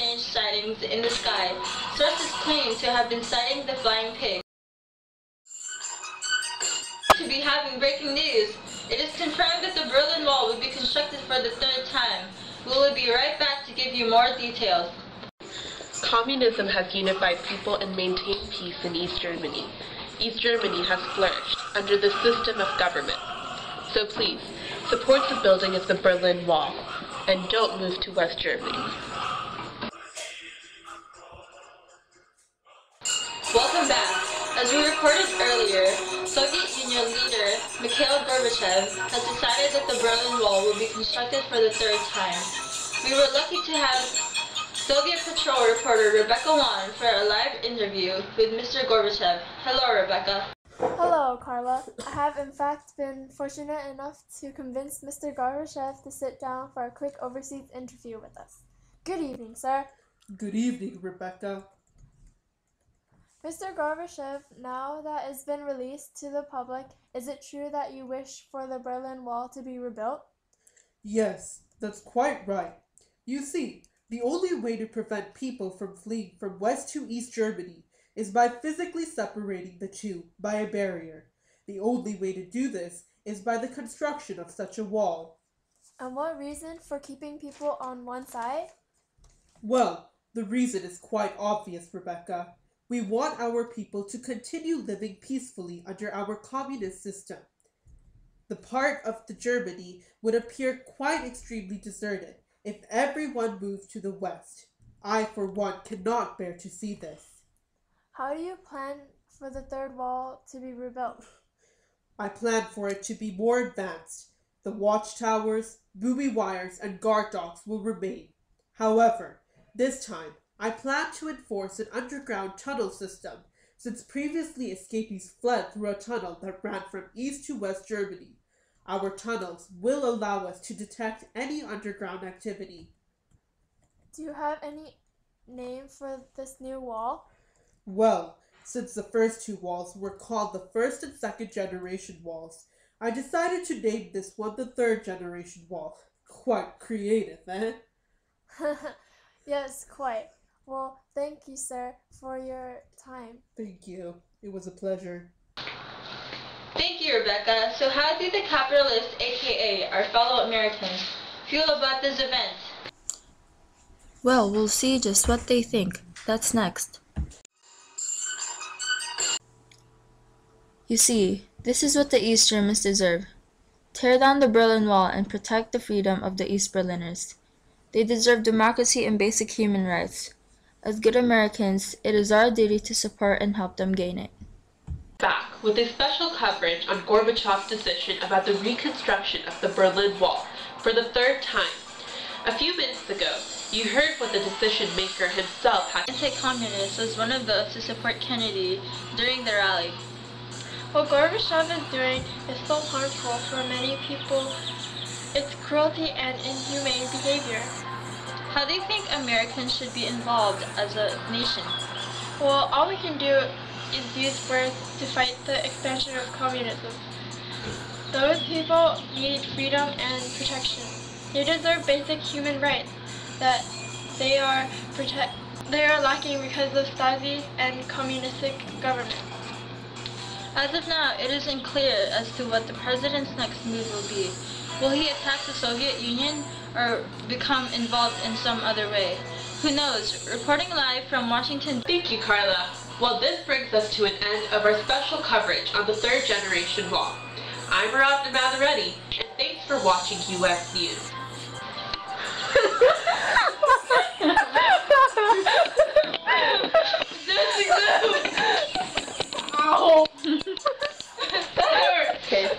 strange sightings in the sky. Sources claim to have been sighting the flying pig. To be having breaking news. It is confirmed that the Berlin Wall will be constructed for the third time. We will be right back to give you more details. Communism has unified people and maintained peace in East Germany. East Germany has flourished under the system of government. So please, support the building of the Berlin Wall, and don't move to West Germany. Welcome back. As we reported earlier, Soviet Union leader Mikhail Gorbachev has decided that the Berlin Wall will be constructed for the third time. We were lucky to have Soviet Patrol reporter Rebecca Wan for a live interview with Mr. Gorbachev. Hello, Rebecca. Hello, Carla. I have in fact been fortunate enough to convince Mr. Gorbachev to sit down for a quick overseas interview with us. Good evening, sir. Good evening, Rebecca. Mr. Gorbachev, now that it's been released to the public, is it true that you wish for the Berlin Wall to be rebuilt? Yes, that's quite right. You see, the only way to prevent people from fleeing from West to East Germany is by physically separating the two by a barrier. The only way to do this is by the construction of such a wall. And what reason for keeping people on one side? Well, the reason is quite obvious, Rebecca. We want our people to continue living peacefully under our communist system. The part of the Germany would appear quite extremely deserted if everyone moved to the west. I, for one, cannot bear to see this. How do you plan for the third wall to be rebuilt? I plan for it to be more advanced. The watchtowers, buoy wires, and guard dogs will remain. However, this time, I plan to enforce an underground tunnel system, since previously escapees fled through a tunnel that ran from East to West Germany. Our tunnels will allow us to detect any underground activity. Do you have any name for this new wall? Well, since the first two walls were called the first and second generation walls, I decided to name this one the third generation wall. Quite creative, eh? Yes, quite. Well, thank you, sir, for your time. Thank you. It was a pleasure. Thank you, Rebecca. So how do the capitalists, aka our fellow Americans, feel about this event? Well, we'll see just what they think. That's next. You see, this is what the East Germans deserve. Tear down the Berlin Wall and protect the freedom of the East Berliners. They deserve democracy and basic human rights. As good Americans, it is our duty to support and help them gain it. Back with a special coverage on Gorbachev's decision about the reconstruction of the Berlin Wall for the third time. A few minutes ago, you heard what the decision maker himself had. Anti-communist was one of those to support Kennedy during the rally. What Gorbachev is doing is so harmful for many people. It's cruelty and inhumane behavior. How do you think Americans should be involved as a nation? Well, all we can do is use words to fight the expansion of communism. Those people need freedom and protection. They deserve basic human rights that they are lacking because of Stasi and communistic government. As of now, it isn't clear as to what the president's next move will be. Will he attack the Soviet Union or become involved in some other way? Who knows? Reporting live from Washington. Thank you, Carla. Well, this brings us to an end of our special coverage on the third generation wall. I'm Aradna Mathareddy, and thanks for watching US News. Ow! That hurt. Okay.